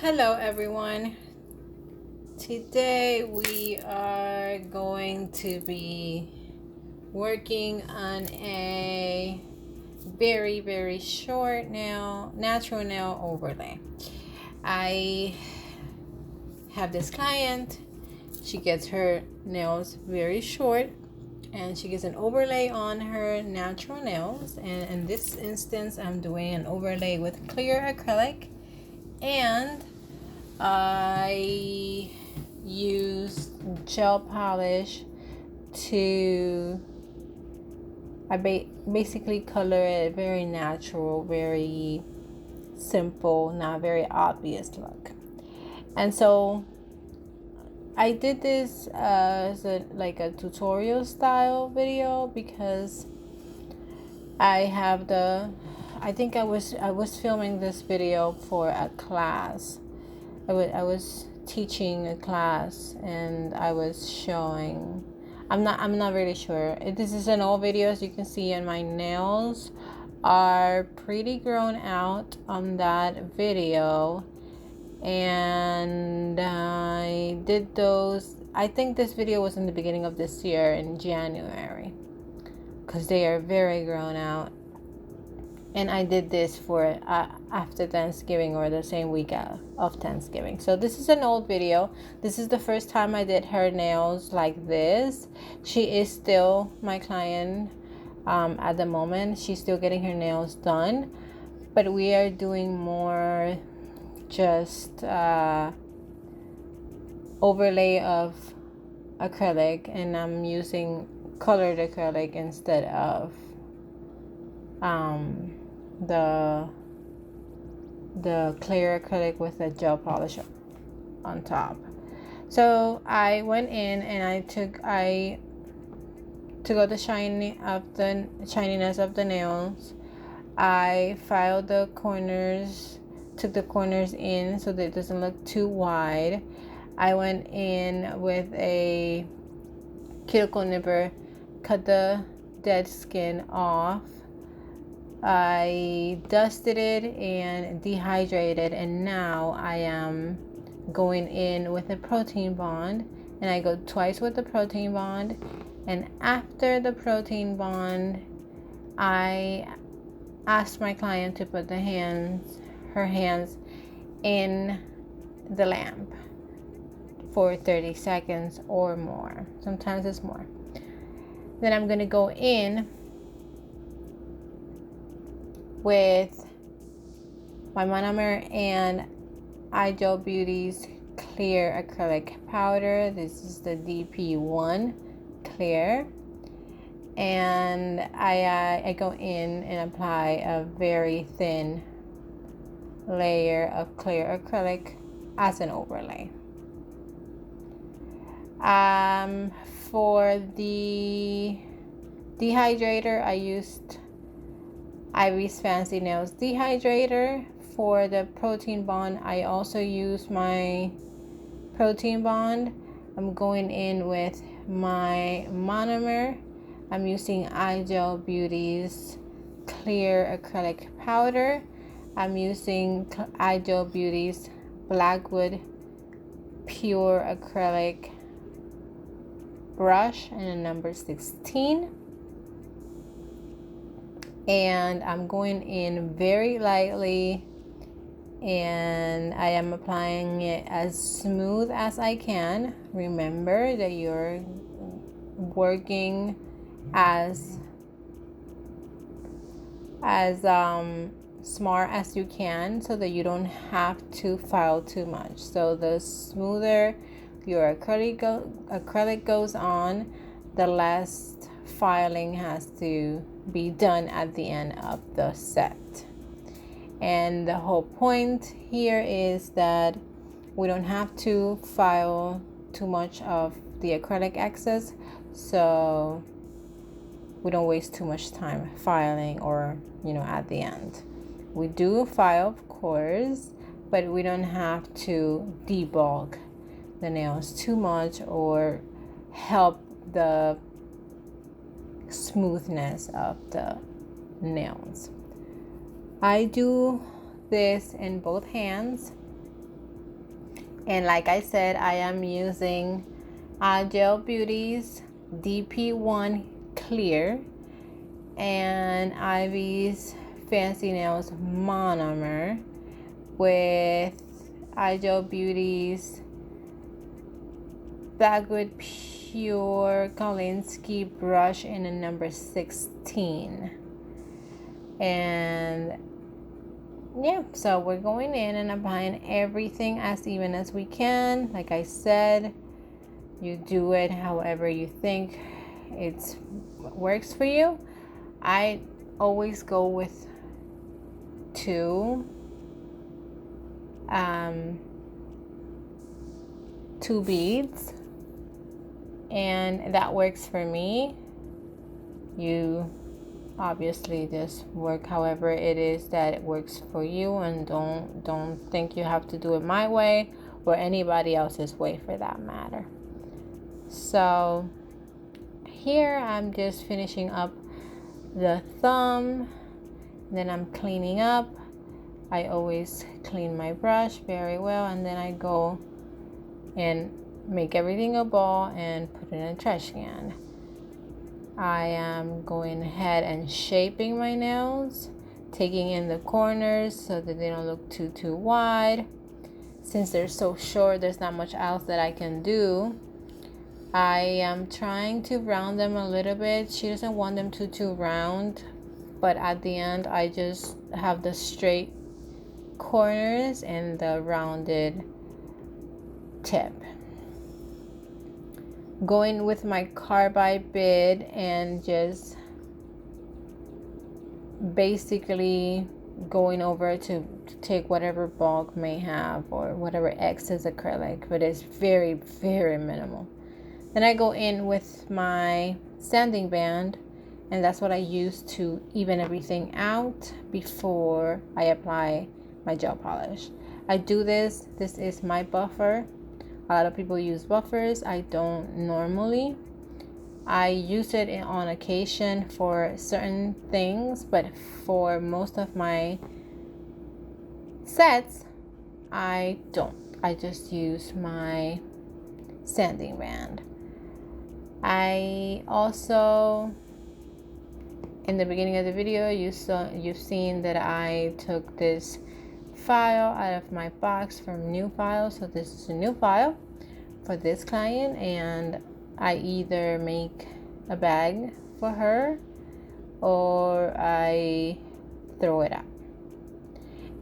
Hello everyone. Today we are going to be working on a very short natural nail overlay. I have this client. She gets her nails very short and she gets an overlay on her natural nails, and in this instance I'm doing an overlay with clear acrylic, and I use gel polish to basically color it very natural, very simple, not very obvious look. And so I did this as a tutorial style video because I think I was filming this video for a class. I was teaching a class and I was showing. I'm not really sure. This is an old video, as you can see, and my nails are pretty grown out on that video. And I did those. I think this video was in the beginning of this year in January, because they are very grown out. And I did this for after Thanksgiving, or the same week of Thanksgiving. So this is an old video. This is the first time I did her nails like this. She is still my client at the moment. She's still getting her nails done. But we are doing more just overlay of acrylic. And I'm using colored acrylic instead of the clear acrylic with the gel polish on top. So I went in and I took out the shininess of the nails. I filed the corners, took the corners in so that it doesn't look too wide. I went in with a cuticle nipper, cut the dead skin off. I dusted it and dehydrated, and now I am going in with a protein bond, and I go twice with the protein bond. And after the protein bond, I asked my client to put her hands in the lamp for 30 seconds or more. Sometimes it's more. Then I'm going to go in with my monomer and Igel Beauty's clear acrylic powder. This is the DP1 clear, and I go in and apply a very thin layer of clear acrylic as an overlay. For the dehydrator, I used Ivy's Fancy Nails dehydrator. For the protein bond, I also use my protein bond. I'm going in with my monomer. I'm using Igel Beauty's clear acrylic powder. I'm using Igel Beauty's Blackwood pure acrylic brush and a number 16. And I'm going in very lightly, and I am applying it as smooth as I can. Remember that you're working as smart as you can, so that you don't have to file too much. So the smoother your acrylic goes on, the less filing has to be done at the end of the set. And the whole point here is that we don't have to file too much of the acrylic excess, so we don't waste too much time filing, or at the end. We do file, of course, but we don't have to debulk the nails too much or help the smoothness of the nails. I do this in both hands. And like I said, I am using Gel Beauty's DP1 Clear and Ivy's Fancy Nails Monomer with Gel Beauty's Bagwood Pure Kolinsky brush in a number 16. And yeah, so we're going in and applying everything as even as we can. Like I said, you do it however you think it works for you. I always go with two beads, and that works for me. You obviously just work however it is that it works for you, and don't think you have to do it my way or anybody else's way for that matter. So here I'm just finishing up the thumb, then I'm cleaning up. I always clean my brush very well, and then I go and make everything a ball and put it in a trash can. I am going ahead and shaping my nails, taking in the corners so that they don't look too wide. Since they're so short, there's not much else that I can do. I am trying to round them a little bit. She doesn't want them too round, but at the end I just have the straight corners and the rounded tip. Going with my carbide bit and just basically going over to take whatever bulk may have or whatever excess acrylic, but it's very minimal. Then I go in with my sanding band, and that's what I use to even everything out before I apply my gel polish. I do this is my buffer. A lot of people use buffers. I don't normally. I use it on occasion for certain things, but for most of my sets, I don't. I just use my sanding band. I also, in the beginning of the video, you've seen that I took this file out of my box from new file. So this is a new file for this client, and I either make a bag for her or I throw it out.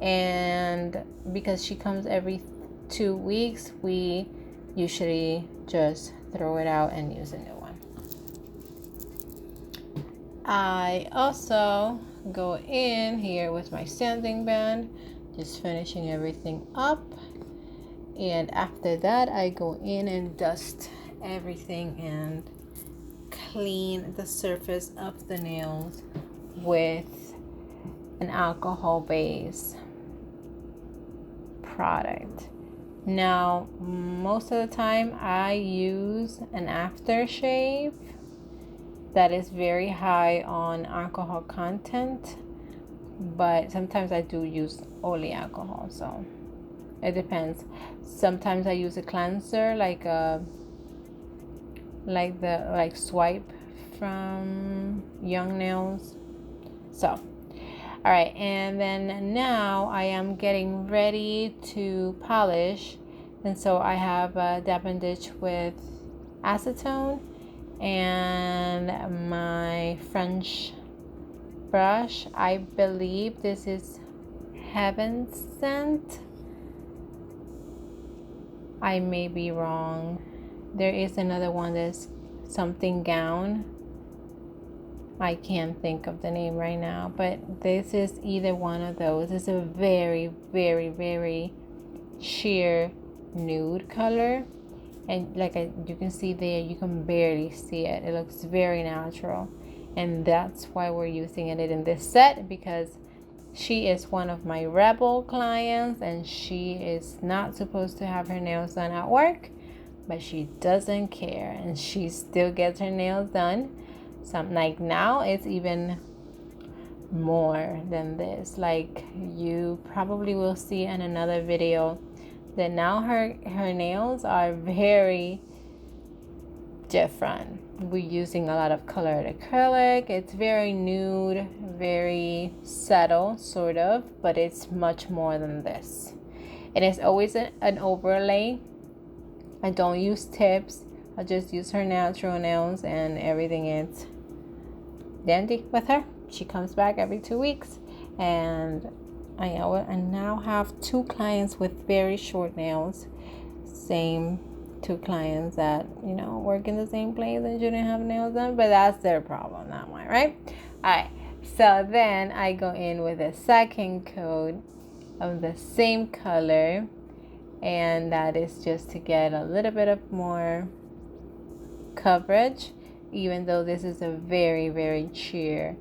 And because she comes every 2 weeks, we usually just throw it out and use a new one. I also go in here with my sanding band, just finishing everything up, and after that I go in and dust everything and clean the surface of the nails with an alcohol base product. Now most of the time I use an aftershave that is very high on alcohol content, but sometimes I do use only alcohol, so it depends. Sometimes I use a cleanser like Swipe from Young Nails. So all right, and then now I am getting ready to polish, and so I have a dab and ditch with acetone and my French brush. I believe this is Heaven Scent. I may be wrong. There is another one that's something gown. I can't think of the name right now, but this is either one of those. It's a very sheer nude color, and you can see there, you can barely see it. It looks very natural, and that's why we're using it in this set, because she is one of my rebel clients and she is not supposed to have her nails done at work, but she doesn't care and she still gets her nails done. Like now it's even more than this. Like you probably will see in another video Then now her nails are very different. We're using a lot of colored acrylic. It's very nude, very subtle sort of, but it's much more than this. And it's always an overlay. I don't use tips. I just use her natural nails, and everything is dandy with her. She comes back every 2 weeks, and I now have 2 clients with very short nails. Same 2 clients that, work in the same place and shouldn't have nails done, but that's their problem, not mine, right? All right. So then I go in with a second coat of the same color, and that is just to get a little bit of more coverage, even though this is a very, very sheer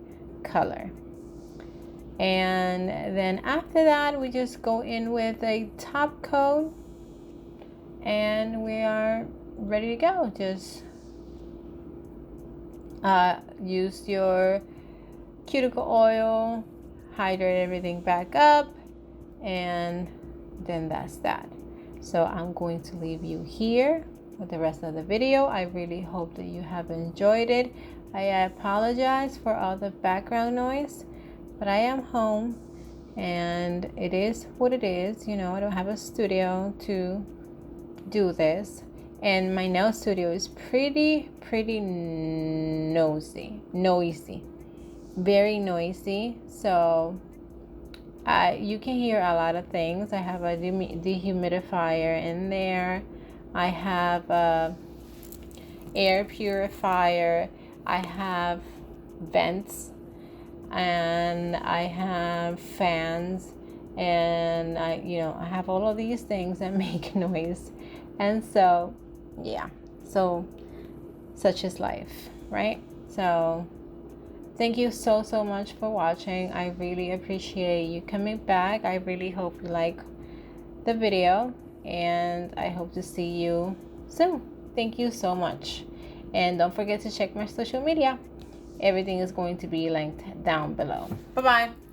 color. And then after that, we just go in with a top coat, and we are ready to go. Just use your cuticle oil, hydrate everything back up, and then that's that. So I'm going to leave you here with the rest of the video. I really hope that you have enjoyed it. I apologize for all the background noise, but I am home, and it is what it is. I don't have a studio to do this, and my nail studio is pretty noisy, very noisy. So you can hear a lot of things. I have a dehumidifier in there. I have a air purifier. I have vents, and I have fans, and I have all of these things that make noise. And so such is life, right? So thank you so much for watching. I really appreciate you coming back. I really hope you like the video, and I hope to see you soon. Thank you so much, and don't forget to check my social media. Everything is going to be linked down below. Bye bye.